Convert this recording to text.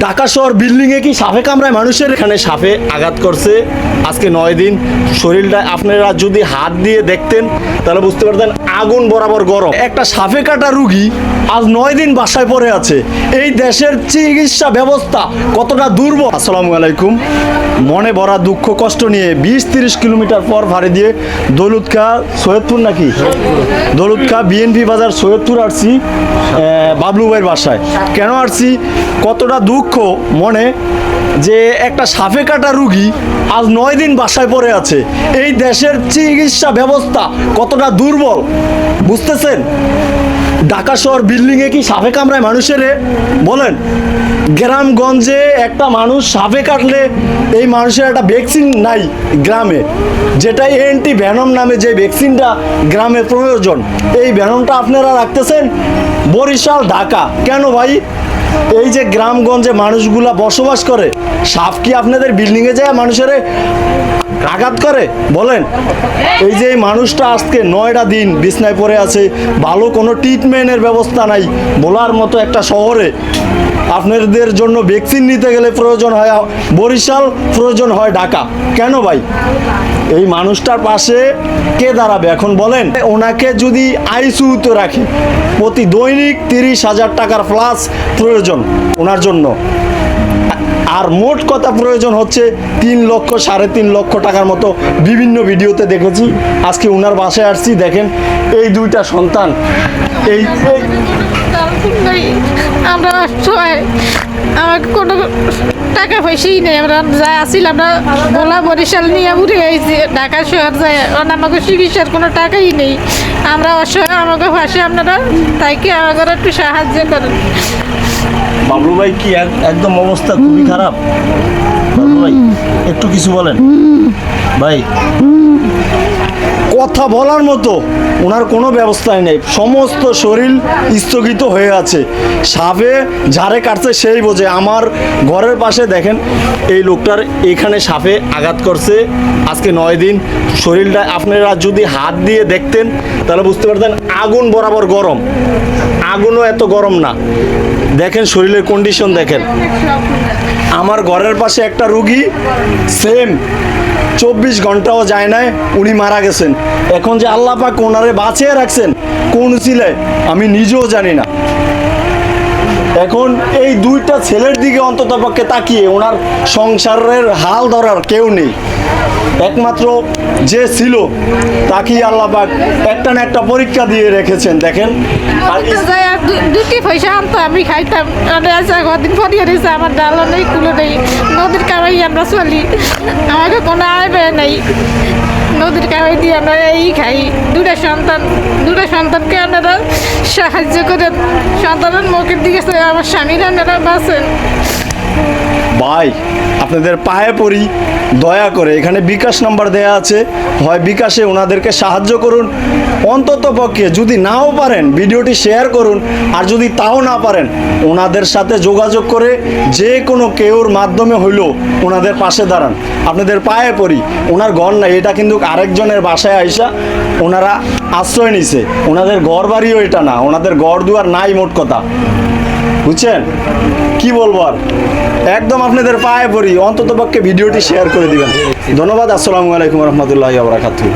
ঢাকা শহর বিল্ডিংয়ে কি সাপে কামড়ায় মানুষের? এখানে সাপে আঘাত করছে আজকে 9 দিন। শরীরটা আপনারা যদি হাত দিয়ে দেখতেন তাহলে বুঝতে পারতেন আগুন বরাবর গরম। একটা সাপে কাটা রুগী আজ 9 দিন বাসায় পড়ে আছে। এই দেশের চিকিৎসা ব্যবস্থা কতটা দুর্বল। আসসালামু আলাইকুম। মনে ভরা দুঃখ কষ্ট নিয়ে 20-30 কিলোমিটার পর ভাড়ি দিয়ে দৌলতখা সৈয়দপুর নাকি দৌলতখা বিএনপি বাজার সৈয়দপুর আসছি বাবলু ভাইয়ের বাসায়। কেন আসছি, কতটা দুঃখ মনে যে একটা সাপে কাটা রুগী আজ 9 দিন বাসায় পড়ে আছে। এই দেশের চিকিৎসা ব্যবস্থা কতটা দুর্বল বুঝতেছেন? ঢাকা শহর বিল্ডিংয়ে কি সাপে কামড়ায় মানুষের? বলেন, গ্রামগঞ্জে একটা মানুষ সাপে কাটলে এই মানুষের একটা ভ্যাকসিন নাই গ্রামে, যেটা অ্যান্টি ভ্যানম নামে যে ভ্যাকসিনটা গ্রামে প্রয়োজন, এই ভ্যানমটা আপনারা রাখতেছেন বরিশাল ঢাকা। কেন ভাই? এই যে গ্রামগঞ্জে মানুষগুলা বসবাস করে, সাপ কি আপনাদের বিল্ডিংয়ে যায় মানুষের আঘাত করে? বলেন, এই যে মানুষটা আজকে 9টা দিন বিছনায় পড়ে আছে, ভালো কোনো ট্রিটমেন্টের ব্যবস্থা নাই। বলার মতো একটা শহরে আপনাদের জন্য ভ্যাকসিন নিতে গেলে প্রয়োজন হয় বরিশাল, প্রয়োজন হয় ঢাকা। কেন ভাই? এই মানুষটার পাশে কে দাঁড়াবে এখন বলেন? ওনাকে যদি আইসিইউতে রাখি, প্রতি দৈনিক 30,000 টাকার প্লাস প্রয়োজন ওনার জন্য। আর মোট কথা প্রয়োজন হচ্ছে 3 লক্ষ 3.5 লক্ষ টাকার মতো। বিভিন্ন ভিডিওতে দেখেছি। আজকে ওনার বাসায় আসছি, দেখেন এই 2টা সন্তান। এই আমরা আমাকে কোনো টাকা পয়সাই নেই। আমরা যা আসিল আমরা ভোলা বরিশাল নিয়ে উঠে গেছি ঢাকা শহর যায়, আমাকে চিকিৎসার কোনো টাকাই নেই। আমরা অসহায়, আমাকে পাশে আপনারা তাইকে আমাকে একটু সাহায্য করেন। বাবলু ভাই কি একদম অবস্থা খুবই খারাপ? বাবলু ভাই একটু কিছু বলেন ভাই। কথা বলার মতো ওনার কোনো ব্যবস্থাই নেই, সমস্ত শরীর স্থগিত হয়ে আছে। সাপে ঝাড়ে কাটছে সেই বোঝে। আমার ঘরের পাশে দেখেন এই লোকটার এখানে সাপে আঘাত করছে আজকে 9 দিন। শরীরটা আপনারা যদি হাত দিয়ে দেখতেন তাহলে বুঝতে পারতেন আগুন বরাবর গরম। আগুনও এত গরম না। দেখেন শরীরের কন্ডিশন দেখেন। আমার ঘরের পাশে একটা রুগী সেম 24 ঘন্টাও যায় নাই, উনি মারা গেছেন। এখন যে আল্লাহ পাক ওনারে বাঁচিয়ে রাখছেন কোন ছিলে আমি নিজেও জানি না। এখন এই 2টা ছেলের দিকে অন্তত পক্ষে তাকিয়ে ওনার সংসারের হাল ধরার কেউ নেই। একমাত্র যে ছিল তাকে আল্লাহ পাক একটা না একটা পরীক্ষা দিয়ে রেখেছেন। দেখেন দুটি পয়সা আনতো, আমি খাইতাম। কদিন পরিয়ে দিয়েছে, আমার ডালও নেই, কুলো নেই। নদীর কামাই আমরা চলি, আমাকে কোনো আয় ব্যয় নেই। নদীর কামাই দিয়ে আমরা এই খাই। দুটা সন্তানকে আপনারা সাহায্য করেন। সন্তানের মুখের দিকে আমার স্বামীরা আপনারা বাঁচেন। ভাই আপনাদের পায়ে পড়ি, দয়া করে এখানে বিকাশ নাম্বার দেয়া আছে, হয় বিকাশে ওনাদেরকে সাহায্য করুন। অন্তত পক্ষে যদি নাও পারেন ভিডিওটি শেয়ার করুন, আর যদি তাও না পারেন ওনাদের সাথে যোগাযোগ করে যে কোনো কেউর মাধ্যমে হইলেও ওনাদের পাশে দাঁড়ান। আপনাদের পায়ে পড়ি। ওনার ঘর নাই, এটা কিন্তু আরেকজনের বাসায় আইসা ওনারা আশ্রয় নিছে। ওনাদের ঘর বাড়িও এটা না, ওনাদের ঘর দুয়ার নাই মোট কথা, বুঝছেন? কি বলবো আর, একদম আপনাদের পায়ে পড়ি, অন্তত পক্ষে ভিডিওটি শেয়ার করে দিবেন। ধন্যবাদ। আসসালামু আলাইকুম রহমতুল্লাহি ওয়া বারাকাতুহু।